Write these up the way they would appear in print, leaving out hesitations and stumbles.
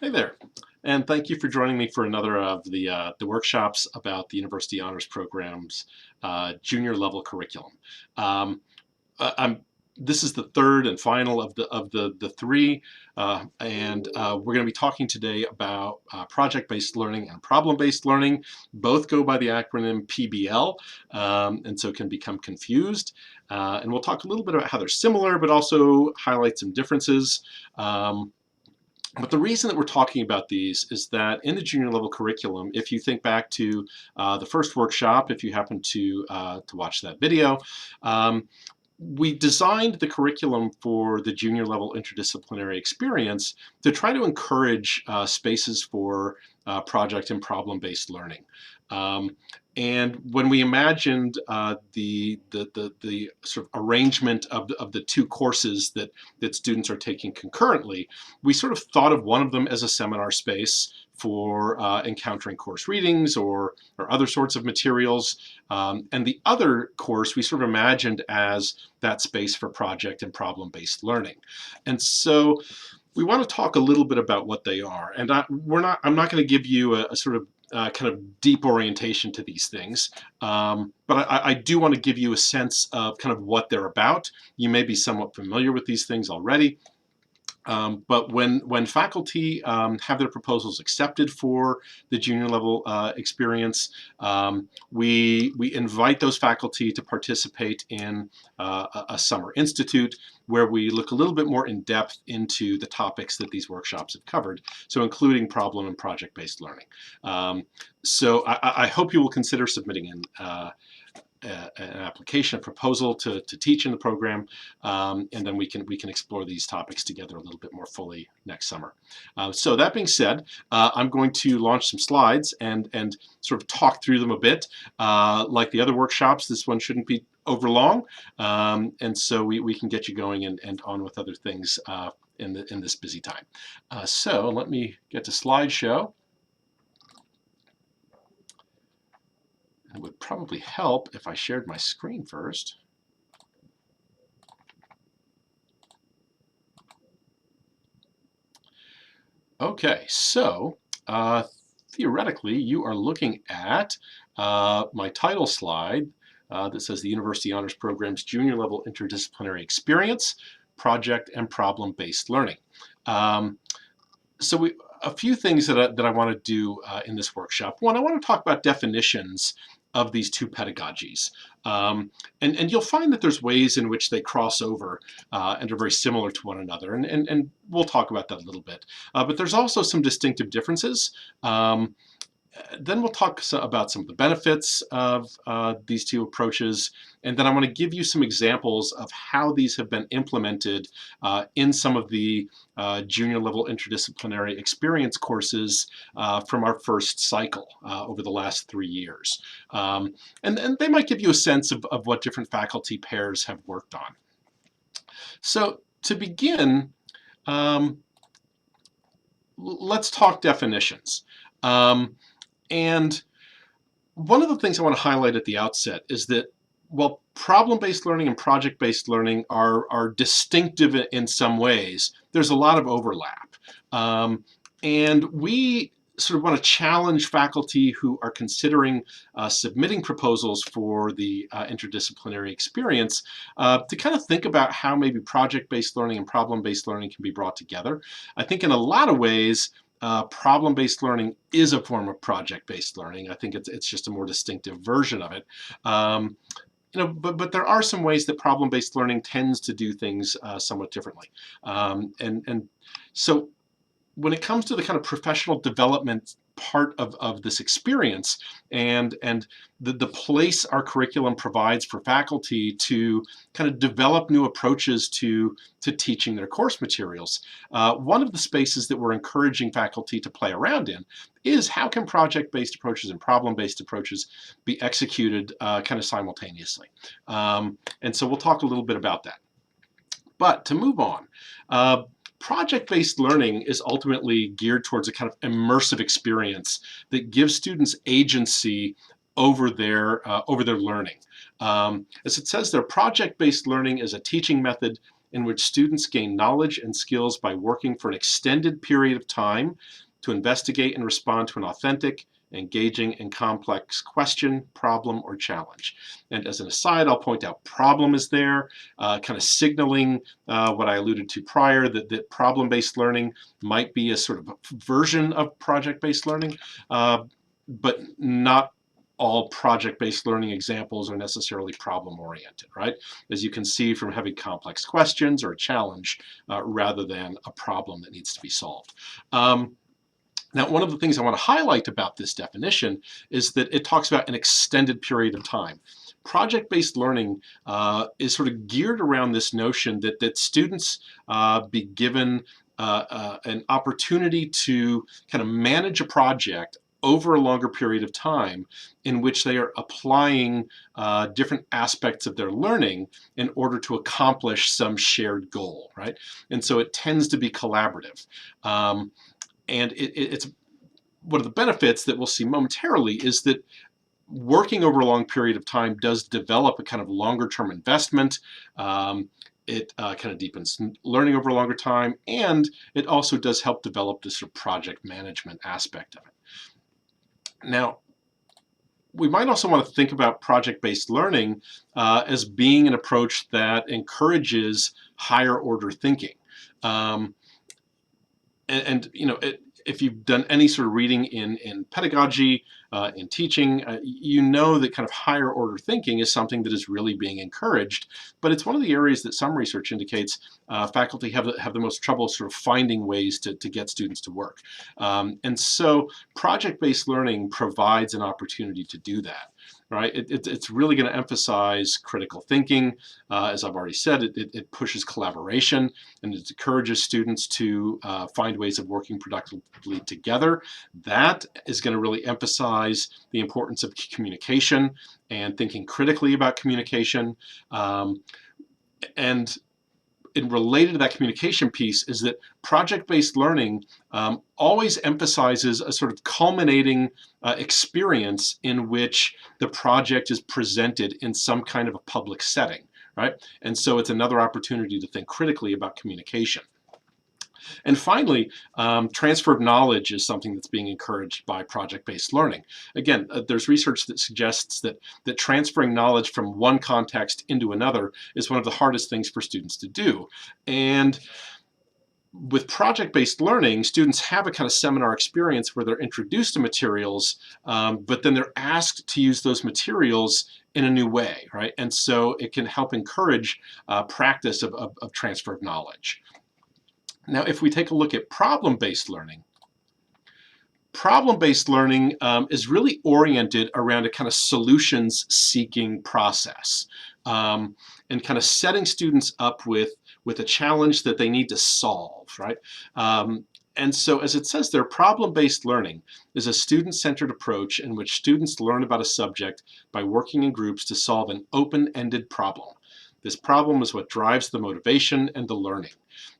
Hey there, and thank you for joining me for another of the workshops about the University Honors Program's junior level curriculum. Um, I'm This is the third and final of the three, and we're going to be talking today about project-based learning and problem-based learning. Both go by the acronym PBL, and so can become confused. And we'll talk a little bit about how they're similar, but also highlight some differences. But the reason that we're talking about these is that in the junior level curriculum, if you think back to the first workshop, if you happen to watch that video, we designed the curriculum for the junior level interdisciplinary experience to try to encourage spaces for project and problem-based learning. Um, and when we imagined the sort of arrangement of the two courses that students are taking concurrently, we sort of thought of one of them as a seminar space for encountering course readings or other sorts of materials. And the other course we sort of imagined as that space for project and problem-based learning. And so we want to talk a little bit about what they are. And I'm not going to give you a sort of kind of deep orientation to these things, but I do want to give you a sense of kind of what they're about. You may be somewhat familiar with these things already. But when faculty have their proposals accepted for the junior level experience, we invite those faculty to participate in a summer institute where we look a little bit more in depth into the topics that these workshops have covered, so including problem and project-based learning. So I hope you will consider submitting an application, a proposal to teach in the program, and then we can explore these topics together a little bit more fully next summer. So that being said, I'm going to launch some slides and sort of talk through them a bit. Like the other workshops, this one shouldn't be over long, and so we can get you going and on with other things in this busy time. So let me get to slideshow. It would probably help if I shared my screen first. Okay, so theoretically, you are looking at my title slide that says the University Honors Program's Junior Level Interdisciplinary Experience, Project and Problem-Based Learning. So a few things that I want to do in this workshop. One, I want to talk about definitions of these two pedagogies. And you'll find that there's ways in which they cross over and are very similar to one another. And we'll talk about that a little bit. But there's also some distinctive differences. Then we'll talk about some of the benefits of these two approaches, and then I want to give you some examples of how these have been implemented in some of the junior level interdisciplinary experience courses from our first cycle over the last 3 years. And they might give you a sense of what different faculty pairs have worked on. So to begin, let's talk definitions. And one of the things I want to highlight at the outset is that while problem-based learning and project-based learning are distinctive in some ways, there's a lot of overlap. And we sort of want to challenge faculty who are considering submitting proposals for the interdisciplinary experience to kind of think about how maybe project-based learning and problem-based learning can be brought together. I think in a lot of ways, problem-based learning is a form of project-based learning. I think it's just a more distinctive version of it. But there are some ways that problem-based learning tends to do things somewhat differently. And so when it comes to the kind of professional development part of this experience and the place our curriculum provides for faculty to kind of develop new approaches to teaching their course materials, one of the spaces that we're encouraging faculty to play around in is how can project-based approaches and problem-based approaches be executed kind of simultaneously. And so we'll talk a little bit about that. But to move on, project-based learning is ultimately geared towards a kind of immersive experience that gives students agency over their learning. As it says there, project-based learning is a teaching method in which students gain knowledge and skills by working for an extended period of time to investigate and respond to an authentic, engaging, and complex question, problem, or challenge. And as an aside, I'll point out problem is there, kind of signaling what I alluded to prior, that problem-based learning might be a sort of version of project-based learning, but not all project-based learning examples are necessarily problem-oriented, right? As you can see from having complex questions or a challenge rather than a problem that needs to be solved. Now, one of the things I want to highlight about this definition is that it talks about an extended period of time. Project-based learning is sort of geared around this notion that students be given an opportunity to kind of manage a project over a longer period of time in which they are applying different aspects of their learning in order to accomplish some shared goal, right? And so it tends to be collaborative. And it's one of the benefits that we'll see momentarily is that working over a long period of time does develop a kind of longer term investment. It kind of deepens learning over a longer time, and it also does help develop this sort of project management aspect of it. Now, we might also want to think about project-based learning as being an approach that encourages higher order thinking. You know, if you've done any sort of reading in pedagogy, in teaching, you know that kind of higher order thinking is something that is really being encouraged, but it's one of the areas that some research indicates faculty have the most trouble sort of finding ways to get students to work. And so project-based learning provides an opportunity to do that. Right? It's really going to emphasize critical thinking. As I've already said, it pushes collaboration and it encourages students to find ways of working productively together. That is going to really emphasize the importance of communication and thinking critically about communication. And related to that communication piece is that project-based learning always emphasizes a sort of culminating experience in which the project is presented in some kind of a public setting, right? And so it's another opportunity to think critically about communication. And finally, transfer of knowledge is something that's being encouraged by project-based learning. Again, there's research that suggests that transferring knowledge from one context into another is one of the hardest things for students to do. And with project-based learning, students have a kind of seminar experience where they're introduced to materials, but then they're asked to use those materials in a new way, right? And so it can help encourage practice of transfer of knowledge. Now, if we take a look at problem-based learning is really oriented around a kind of solutions-seeking process and kind of setting students up with a challenge that they need to solve, right? And so as it says there, problem-based learning is a student-centered approach in which students learn about a subject by working in groups to solve an open-ended problem. This problem is what drives the motivation and the learning.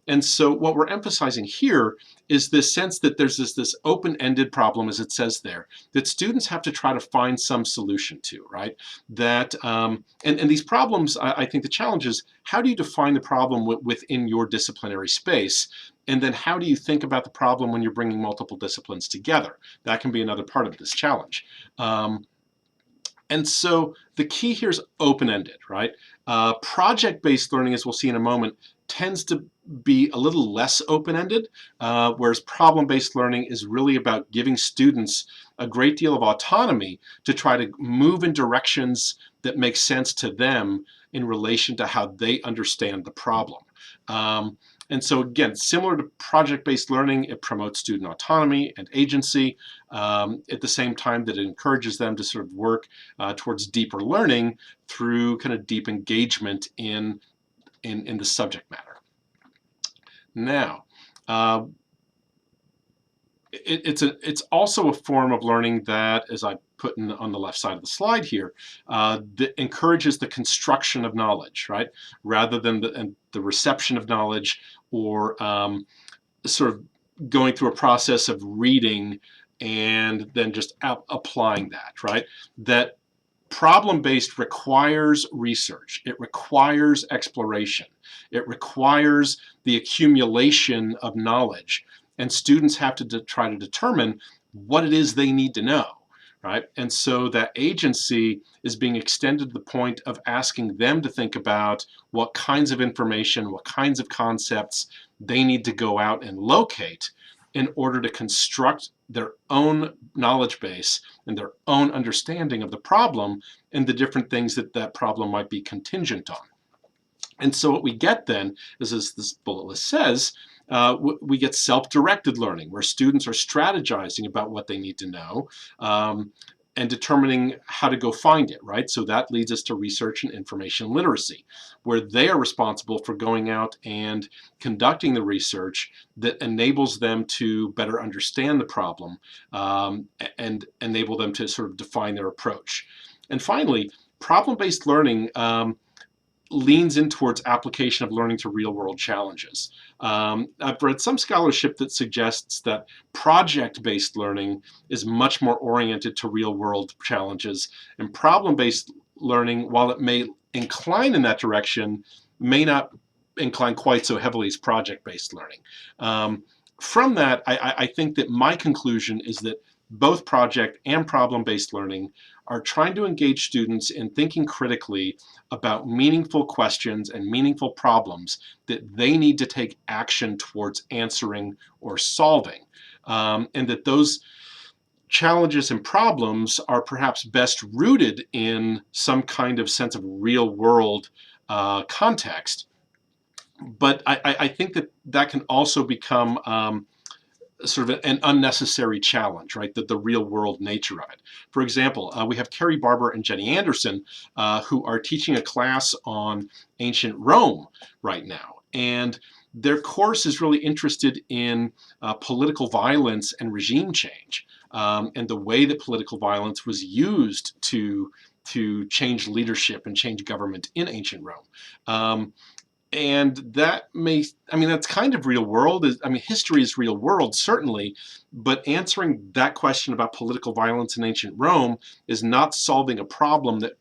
And so what we're emphasizing here is this sense that there's this open-ended problem, as it says there, that students have to try to find some solution to, right? That and these problems, I think the challenge is, how do you define the problem within your disciplinary space? And then how do you think about the problem when you're bringing multiple disciplines together? That can be another part of this challenge. And so the key here is open-ended, right? Project-based learning, as we'll see in a moment, tends to be a little less open-ended, whereas problem-based learning is really about giving students a great deal of autonomy to try to move in directions that make sense to them in relation to how they understand the problem. And so again, similar to project-based learning, it promotes student autonomy and agency at the same time that it encourages them to sort of work towards deeper learning through kind of deep engagement in the subject matter. Now, it's also a form of learning that, as I put on the left side of the slide here, that encourages the construction of knowledge, right? Rather than the reception of knowledge or sort of going through a process of reading and then just applying that, right? That Problem-based requires research. It requires exploration. It requires the accumulation of knowledge. And students have to try to determine what it is they need to know, right? And so that agency is being extended to the point of asking them to think about what kinds of information, what kinds of concepts they need to go out and locate in order to construct their own knowledge base and their own understanding of the problem and the different things that that problem might be contingent on. And so what we get then is, as this bullet list says, we get self-directed learning, where students are strategizing about what they need to know and determining how to go find it, right? So that leads us to research and information literacy, where they are responsible for going out and conducting the research that enables them to better understand the problem and enable them to sort of define their approach. And finally, problem-based learning leans in towards application of learning to real-world challenges. I've read some scholarship that suggests that project-based learning is much more oriented to real-world challenges, and problem-based learning, while it may incline in that direction, may not incline quite so heavily as project-based learning. From that, I think that my conclusion is that both project and problem-based learning are trying to engage students in thinking critically about meaningful questions and meaningful problems that they need to take action towards answering or solving, and that those challenges and problems are perhaps best rooted in some kind of sense of real-world context. But I think that that can also become sort of an unnecessary challenge, right? The real world nature of it. For example, we have Carrie Barber and Jenny Anderson who are teaching a class on ancient Rome right now. And their course is really interested in political violence and regime change, and the way that political violence was used to change leadership and change government in ancient Rome. And that may, I mean, that's kind of real world. I mean, history is real world, certainly, but answering that question about political violence in ancient Rome is not solving a problem that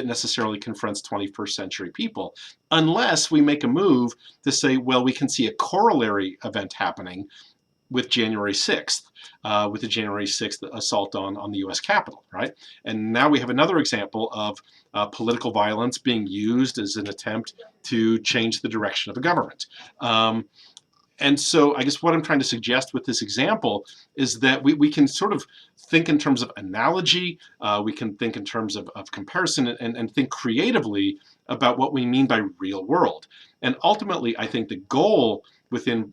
necessarily confronts 21st century people, unless we make a move to say, well, we can see a corollary event happening with January 6th, with the January 6th assault on the US Capitol, right? And now we have another example of political violence being used as an attempt to change the direction of a government. And so I guess what I'm trying to suggest with this example is that we can sort of think in terms of analogy, we can think in terms of comparison, and think creatively about what we mean by real world. And ultimately, I think the goal within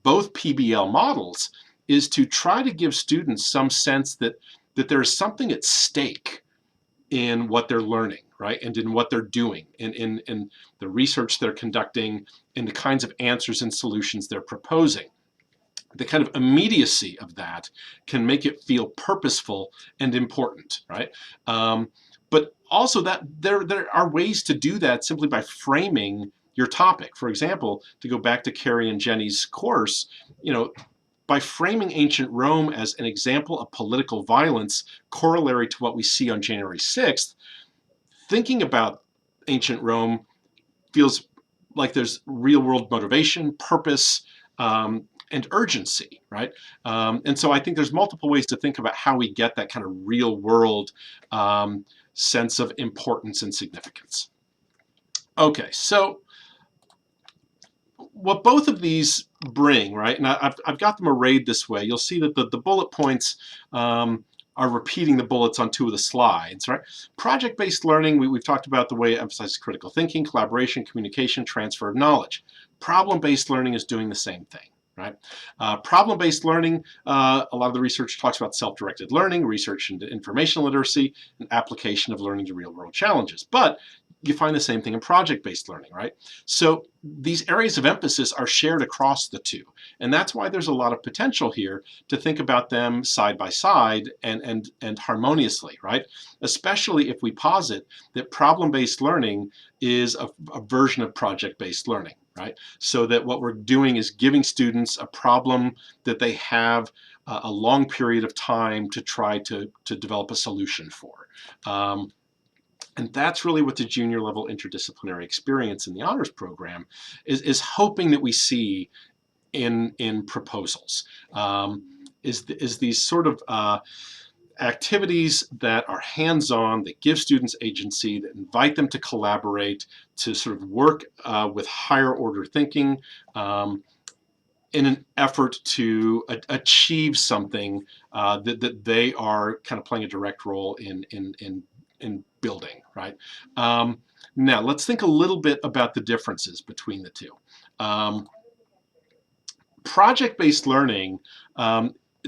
both PBL models is to try to give students some sense that there is something at stake in what they're learning, right? And in what they're doing, in the research they're conducting, in the kinds of answers and solutions they're proposing. The kind of immediacy of that can make it feel purposeful and important, right? But also that there are ways to do that simply by framing your topic. For example, to go back to Carrie and Jenny's course, you know, by framing ancient Rome as an example of political violence corollary to what we see on January 6th, thinking about ancient Rome feels like there's real world motivation, purpose, and urgency, right? And so I think there's multiple ways to think about how we get that kind of real world sense of importance and significance. Okay, so what both of these bring, right, and I've got them arrayed this way. You'll see that the bullet points are repeating the bullets on two of the slides, right? Project-based learning, we've talked about the way it emphasizes critical thinking, collaboration, communication, transfer of knowledge. Problem-based learning is doing the same thing, right? Problem-based learning, a lot of the research talks about self-directed learning, research into information literacy, and application of learning to real-world challenges. But you find the same thing in project-based learning, right? So these areas of emphasis are shared across the two. And that's why there's a lot of potential here to think about them side by side and harmoniously, right? Especially if we posit that problem-based learning is a version of project-based learning. right? So that what we're doing is giving students a problem that they have a long period of time to try to develop a solution for. And that's really what the junior level interdisciplinary experience in the honors program is hoping that we see in proposals. Is these sort of activities that are hands-on, that give students agency, that invite them to collaborate, to sort of work with higher order thinking in an effort to achieve something that they are kind of playing a direct role in building, right? Now, let's think a little bit about the differences between the two. Project-based learning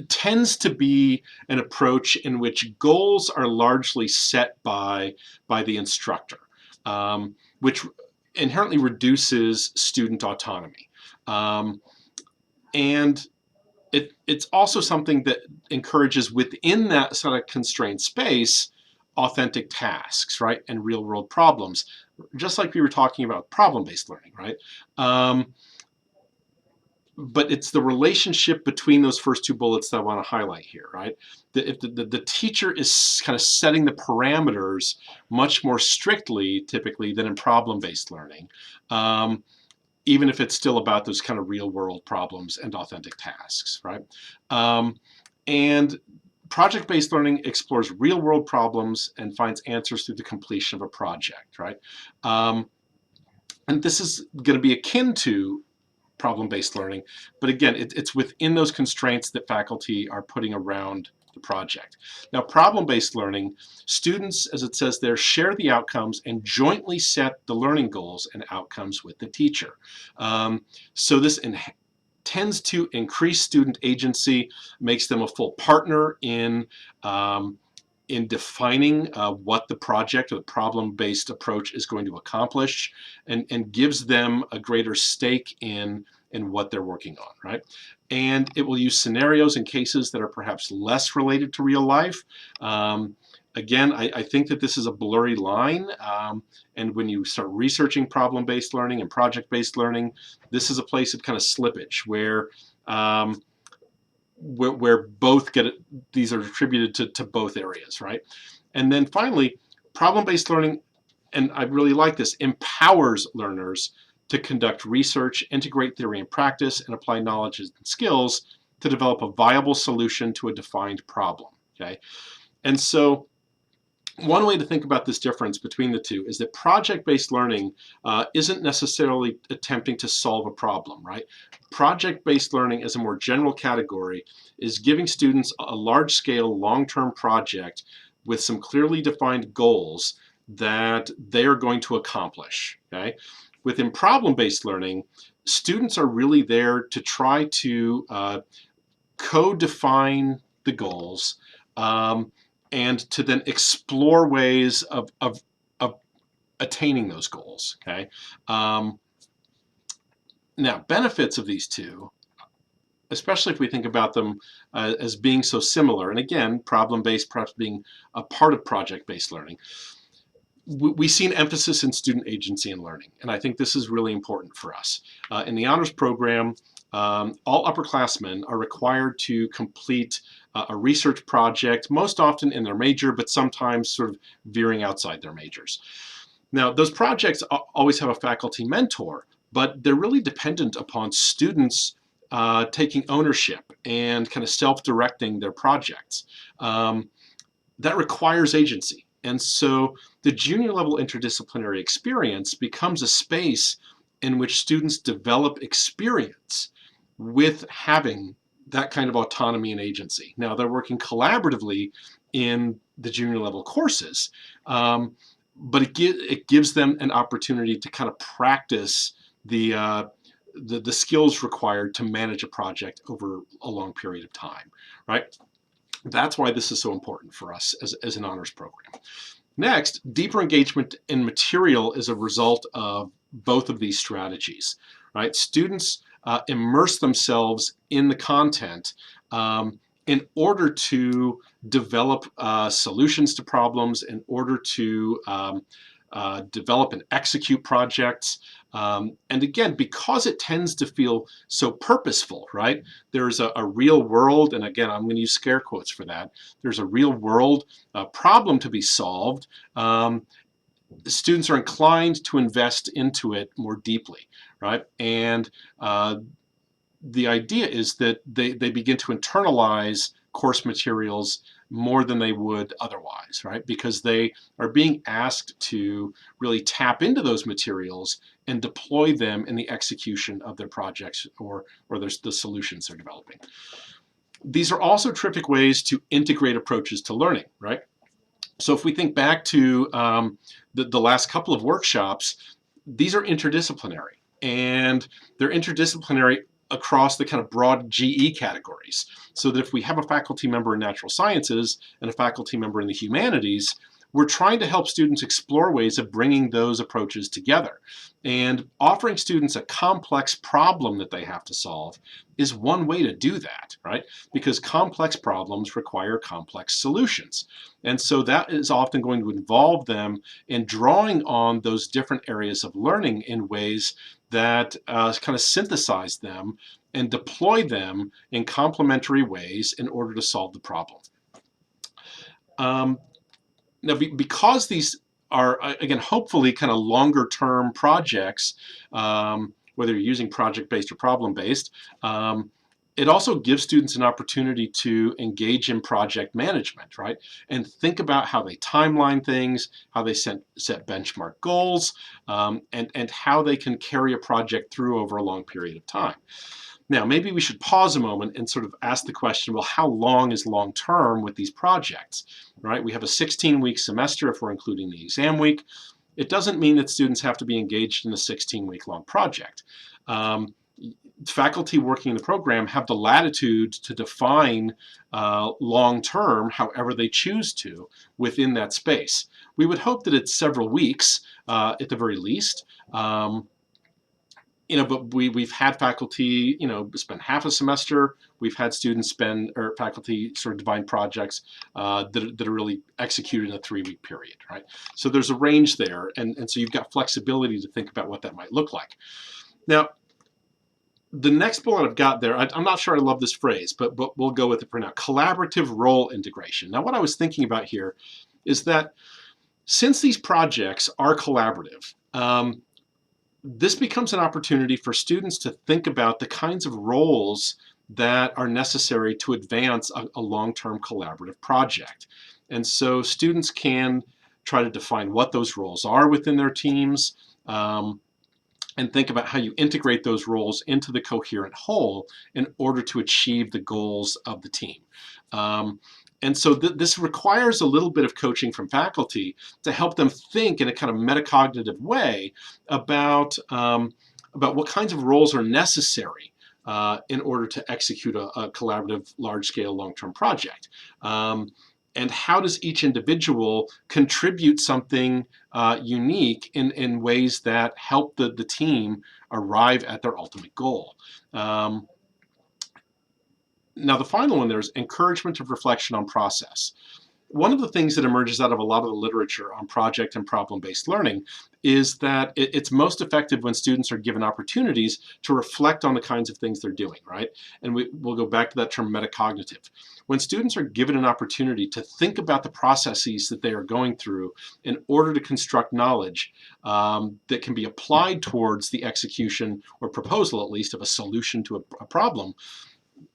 tends to be an approach in which goals are largely set by the instructor, which inherently reduces student autonomy. And it's also something that encourages within that sort of constrained space authentic tasks, right, and real-world problems, just like we were talking about problem-based learning, right? But it's the relationship between those first two bullets that I want to highlight here, right? If the teacher is kind of setting the parameters much more strictly, typically, than in problem-based learning, even if it's still about those kind of real-world problems and authentic tasks, right? And project-based learning explores real-world problems and finds answers through the completion of a project, right? And this is going to be akin to problem-based learning, but again, it's within those constraints that faculty are putting around the project. Now, problem-based learning, students, as it says there, share the outcomes and jointly set the learning goals and outcomes with the teacher. So this tends to increase student agency, makes them a full partner in defining what the project or the problem-based approach is going to accomplish, and gives them a greater stake in what they're working on, right? And it will use scenarios and cases that are perhaps less related to real life. Again, I think that this is a blurry line, and when you start researching problem-based learning and project-based learning, this is a place of kind of slippage where both get it, these are attributed to both areas, right? And then finally, problem-based learning, and I really like this, empowers learners to conduct research, integrate theory and practice, and apply knowledge and skills to develop a viable solution to a defined problem, okay? And so one way to think about this difference between the two is that project-based learning isn't necessarily attempting to solve a problem, right? Project-based learning, as a more general category, is giving students a large-scale, long-term project with some clearly defined goals that they are going to accomplish, okay? Within problem-based learning, students are really there to try to co-define the goals, and to then explore ways of attaining those goals, okay? Now, benefits of these two, especially if we think about them as being so similar, and again, problem-based perhaps being a part of project-based learning, we see an emphasis in student agency and learning, and I think this is really important for us. In the honors program, all upperclassmen are required to complete a research project, most often in their major, but sometimes sort of veering outside their majors. Now, those projects always have a faculty mentor, but they're really dependent upon students taking ownership and kind of self-directing their projects. That requires agency. And so the junior level interdisciplinary experience becomes a space in which students develop experience with having that kind of autonomy and agency. Now, they're working collaboratively in the junior level courses, but it gives them an opportunity to kind of practice the skills required to manage a project over a long period of time, right? That's why this is so important for us as an honors program. Next, deeper engagement in material is a result of both of these strategies, right? Students immerse themselves in the content in order to develop solutions to problems, in order to develop and execute projects, And again, because it tends to feel so purposeful, right? There's a real world, and again, I'm going to use scare quotes for that. There's a real world problem to be solved. Students are inclined to invest into it more deeply, right? And the idea is that they begin to internalize course materials more than they would otherwise, right? Because they are being asked to really tap into those materials and deploy them in the execution of their projects or the solutions they're developing. These are also terrific ways to integrate approaches to learning, right? So if we think back to the last couple of workshops, these are interdisciplinary, and they're interdisciplinary across the kind of broad GE categories. So that if we have a faculty member in natural sciences and a faculty member in the humanities, we're trying to help students explore ways of bringing those approaches together. And offering students a complex problem that they have to solve is one way to do that, right? Because complex problems require complex solutions. And so that is often going to involve them in drawing on those different areas of learning in ways that kind of synthesize them and deploy them in complementary ways in order to solve the problem. Now, because these are, again, hopefully kind of longer term projects, whether you're using project-based or problem-based, it also gives students an opportunity to engage in project management, right? And think about how they timeline things, how they set benchmark goals, and how they can carry a project through over a long period of time. Now, maybe we should pause a moment and sort of ask the question, well, how long is long term with these projects, right? We have a 16-week semester if we're including the exam week. It doesn't mean that students have to be engaged in a 16-week long project. Faculty working in the program have the latitude to define long term however they choose to within that space. We would hope that it's several weeks at the very least. But we've had faculty, spend half a semester. We've had students or faculty sort of divine projects that are really executed in a 3-week period, right? So there's a range there, and so you've got flexibility to think about what that might look like. Now, the next bullet I've got there, I'm not sure I love this phrase, but we'll go with it for now. Collaborative role integration. Now, what I was thinking about here is that since these projects are collaborative, this becomes an opportunity for students to think about the kinds of roles that are necessary to advance a long-term collaborative project. And so students can try to define what those roles are within their teams, and think about how you integrate those roles into the coherent whole in order to achieve the goals of the team. And so this requires a little bit of coaching from faculty to help them think in a kind of metacognitive way about what kinds of roles are necessary in order to execute a collaborative, large-scale, long-term project. And how does each individual contribute something unique in ways that help the team arrive at their ultimate goal? Now, the final one there is encouragement of reflection on process. One of the things that emerges out of a lot of the literature on project and problem-based learning is that it's most effective when students are given opportunities to reflect on the kinds of things they're doing, right? And we'll go back to that term metacognitive. When students are given an opportunity to think about the processes that they are going through in order to construct knowledge that can be applied towards the execution or proposal, at least, of a solution to a problem,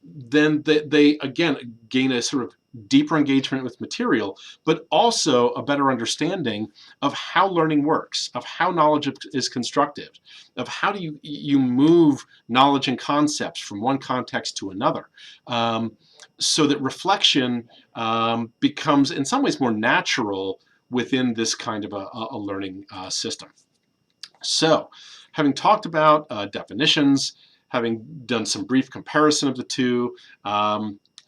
then they again gain a sort of deeper engagement with material, but also a better understanding of how learning works, of how knowledge is constructed, of how do you move knowledge and concepts from one context to another, so that reflection becomes in some ways more natural within this kind of a learning system. So, having talked about definitions, having done some brief comparison of the two,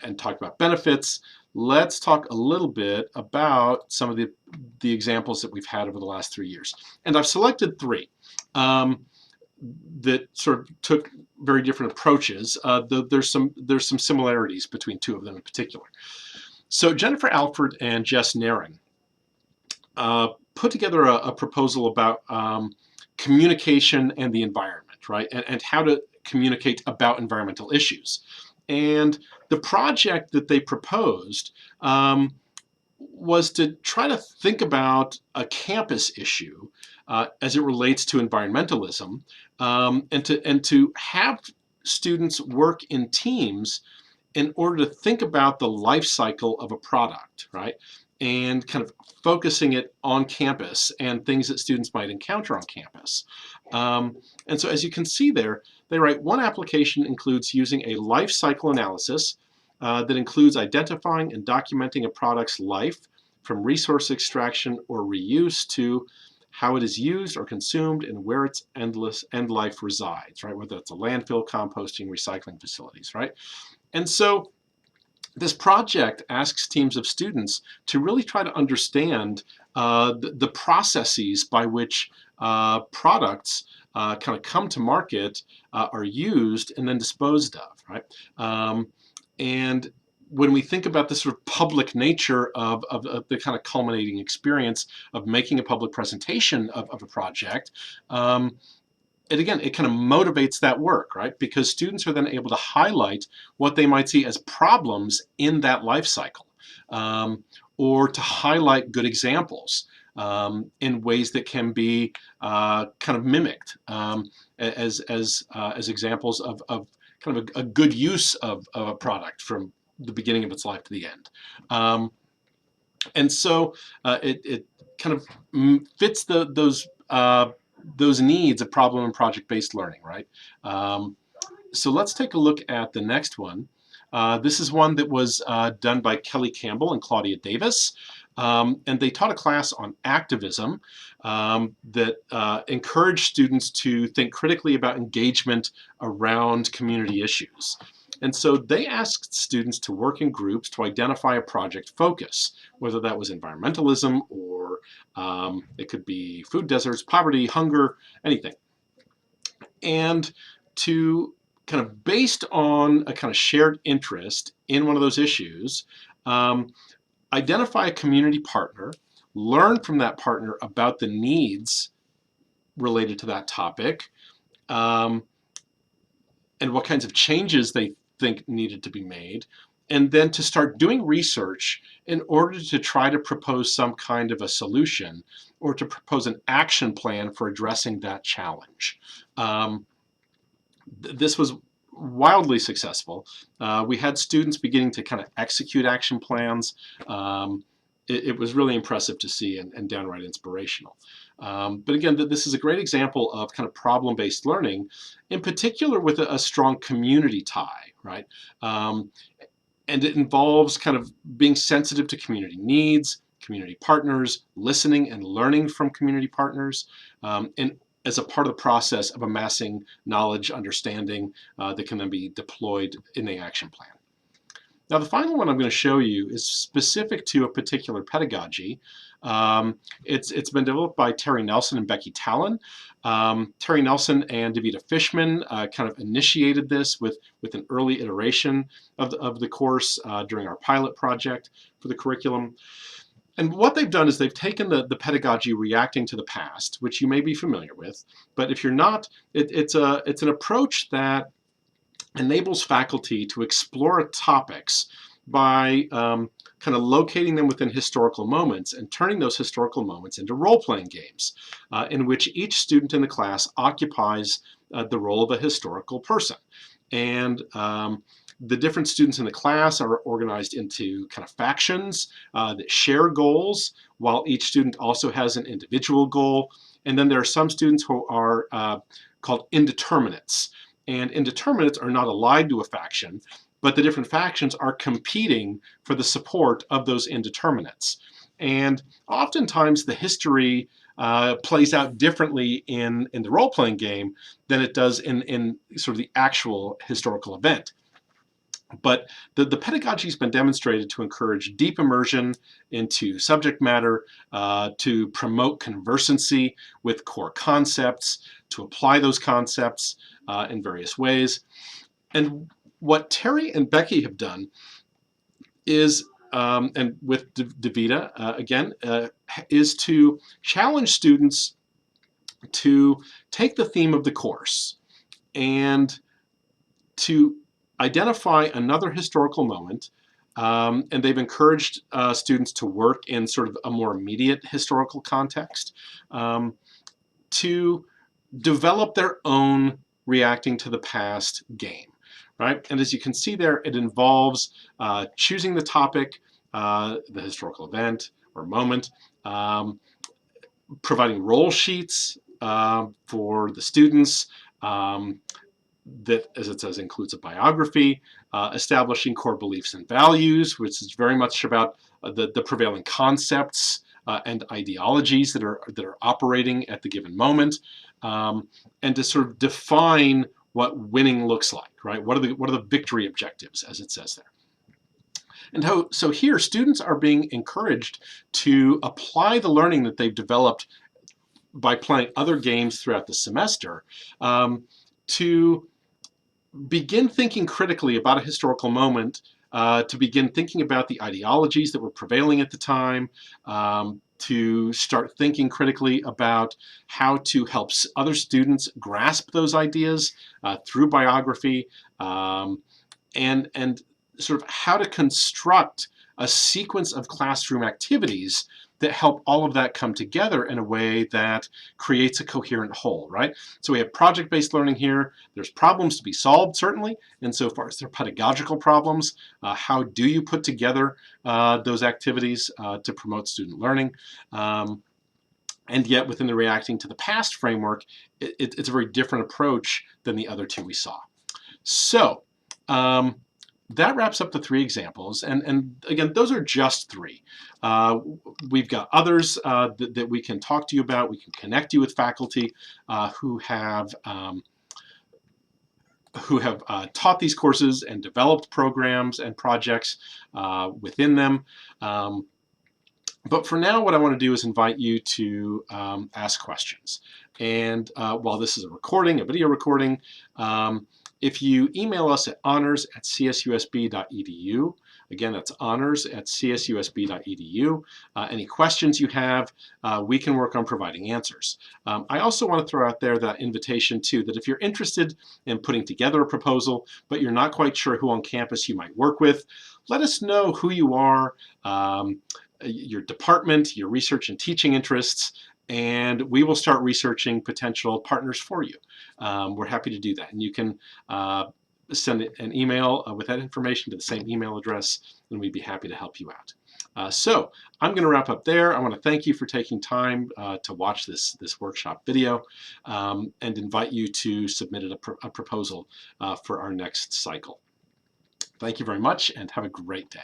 and talked about benefits, let's talk a little bit about some of the examples that we've had over the last 3 years. And I've selected 3 that sort of took very different approaches. There's some similarities between 2 of them in particular. So Jennifer Alford and Jess Naring put together a proposal about communication and the environment, right? And how to communicate about environmental issues. And the project that they proposed was to try to think about a campus issue as it relates to environmentalism, and to have students work in teams in order to think about the life cycle of a product, right? And kind of focusing it on campus and things that students might encounter on campus. And so as you can see there, they write, one application includes using a life cycle analysis that includes identifying and documenting a product's life from resource extraction or reuse to how it is used or consumed and where its end life resides, right? Whether it's a landfill, composting, recycling facilities, right? And so this project asks teams of students to really try to understand the processes by which products kind of come to market, are used, and then disposed of, right? And when we think about the sort of public nature of the kind of culminating experience of making a public presentation of a project, it kind of motivates that work, right? Because students are then able to highlight what they might see as problems in that life cycle, or to highlight good examples in ways that can be kind of mimicked as examples of kind of a good use of a product from the beginning of its life to the end. And so it kind of fits those needs of problem and project-based learning, right? So let's take a look at the next one. This is one that was done by Kelly Campbell and Claudia Davis. And they taught a class on activism that encouraged students to think critically about engagement around community issues. And so they asked students to work in groups to identify a project focus, whether that was environmentalism or it could be food deserts, poverty, hunger, anything. And to kind of, based on a kind of shared interest in one of those issues, identify a community partner, learn from that partner about the needs related to that topic, and what kinds of changes they think needed to be made, and then to start doing research in order to try to propose some kind of a solution or to propose an action plan for addressing that challenge. This was wildly successful. We had students beginning to kind of execute action plans. It was really impressive to see and downright inspirational. But again, this is a great example of kind of problem-based learning, in particular with a strong community tie, right? And it involves kind of being sensitive to community needs, community partners, listening and learning from community partners, and as a part of the process of amassing knowledge, understanding that can then be deployed in the action plan. Now, the final one I'm going to show you is specific to a particular pedagogy. It's been developed by Terry Nelson and Becky Talon. Terry Nelson and Davida Fishman kind of initiated this with an early iteration of the course during our pilot project for the curriculum. And what they've done is they've taken the pedagogy reacting to the past, which you may be familiar with, but if you're not, it's an approach that enables faculty to explore topics by kind of locating them within historical moments and turning those historical moments into role-playing games in which each student in the class occupies the role of a historical person. And the different students in the class are organized into kind of factions that share goals, while each student also has an individual goal. And then there are some students who are called indeterminates. And indeterminates are not allied to a faction, but the different factions are competing for the support of those indeterminates. And oftentimes the history plays out differently in the role-playing game than it does in sort of the actual historical event. But the pedagogy has been demonstrated to encourage deep immersion into subject matter, to promote conversancy with core concepts, to apply those concepts in various ways. And what Terry and Becky have done is, and with Davida again, is to challenge students to take the theme of the course and to identify another historical moment, and they've encouraged students to work in sort of a more immediate historical context, to develop their own reacting to the past game, right? And as you can see there, it involves choosing the topic, the historical event or moment, providing role sheets for the students, that, as it says, includes a biography, establishing core beliefs and values, which is very much about the prevailing concepts and ideologies that are operating at the given moment, and to sort of define what winning looks like, right? What are the victory objectives, as it says there? And so here, students are being encouraged to apply the learning that they've developed by playing other games throughout the semester, to begin thinking critically about a historical moment, to begin thinking about the ideologies that were prevailing at the time, to start thinking critically about how to help other students grasp those ideas through biography, and sort of how to construct a sequence of classroom activities that help all of that come together in a way that creates a coherent whole, right? So we have project-based learning here. There's problems to be solved, certainly, insofar as they're pedagogical problems. How do you put together those activities to promote student learning? And yet, within the reacting to the past framework, it's a very different approach than the other two we saw. So, that wraps up the three examples, and again, those are just three. We've got others that we can talk to you about. We can connect you with faculty who have taught these courses and developed programs and projects within them. But for now, what I want to do is invite you to ask questions. And while this is a video recording, if you email us at honors@csusb.edu, again, that's honors@csusb.edu, any questions you have, we can work on providing answers. I also want to throw out there that invitation too, that if you're interested in putting together a proposal, but you're not quite sure who on campus you might work with, let us know who you are, your department, your research and teaching interests, and we will start researching potential partners for you. We're happy to do that, and you can send an email with that information to the same email address, and we'd be happy to help you out. So I'm going to wrap up there. I want to thank you for taking time to watch this workshop video, and invite you to submit a proposal for our next cycle. Thank you very much, and have a great day.